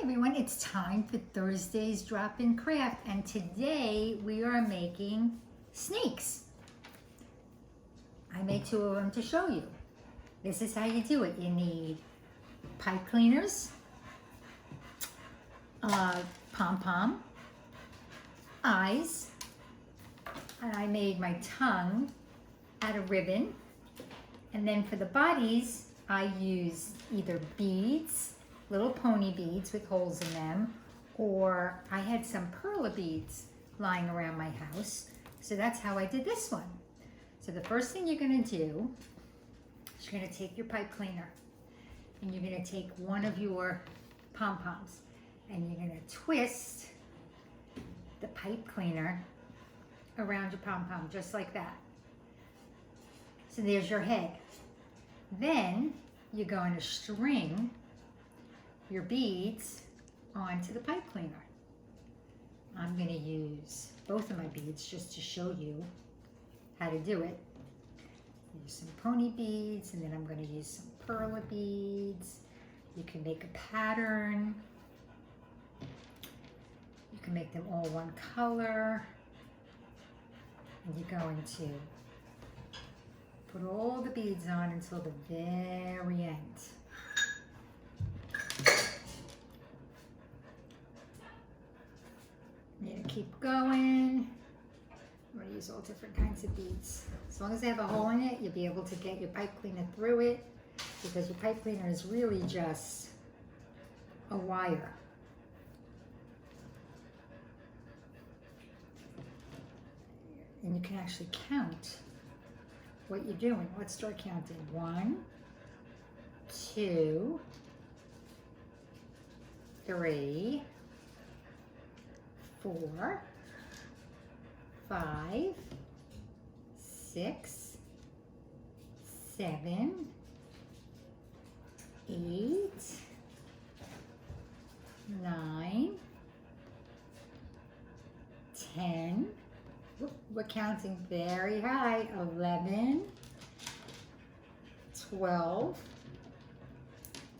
Everyone, it's time for Thursday's Drop-In Craft, and today we are making snakes. I made 2 of them to show you. This is how you do it. You need pipe cleaners, pom-pom, eyes, and I made my tongue out of ribbon, and then for the bodies I used either beads, little pony beads with holes in them, or I had some perla beads lying around my house. So that's how I did this one. So the first thing you're gonna do is you're gonna take your pipe cleaner and you're gonna take one of your pom-poms and you're gonna twist the pipe cleaner around your pom-pom just like that. So there's your head. Then you're going to string your beads onto the pipe cleaner. I'm going to use both of my beads just to show you how to do it. Use some pony beads, and then I'm going to use some perla beads. You can make a pattern. You can make them all one color. And you're going to put all the beads on until the very end. You're gonna keep going. I'm gonna use all different kinds of beads. As long as they have a hole in it, you'll be able to get your pipe cleaner through it, because your pipe cleaner is really just a wire. And you can actually count what you're doing. Let's start counting. 1, 2, 3, 4, 5, 6, 7, 8, 9, 10. We're counting very high. 11, 12.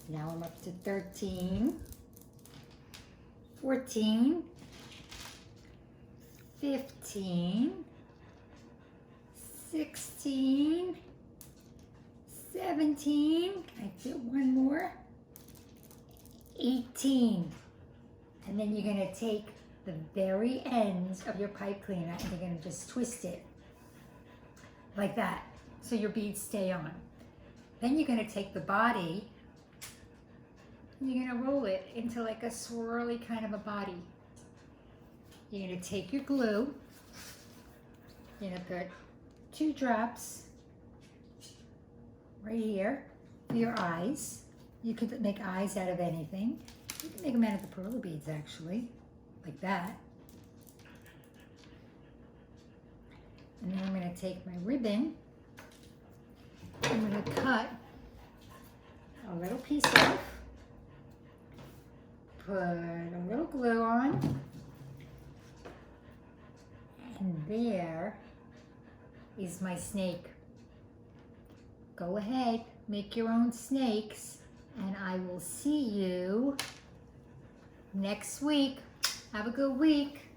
Now I'm up to 13, 14, 15, 16, 17, can I fit one more? 18. And then you're gonna take the very ends of your pipe cleaner and you're gonna just twist it like that so your beads stay on. Then you're gonna take the body and you're gonna roll it into like a swirly kind of a body. You're gonna take your glue, you're gonna put 2 drops right here for your eyes. You could make eyes out of anything. You can make them out of the perla beads actually, like that. And then I'm gonna take my ribbon, I'm gonna cut a little piece off, put a little glue on, and there is my snake. Go ahead, make your own snakes, and I will see you next week. Have a good week.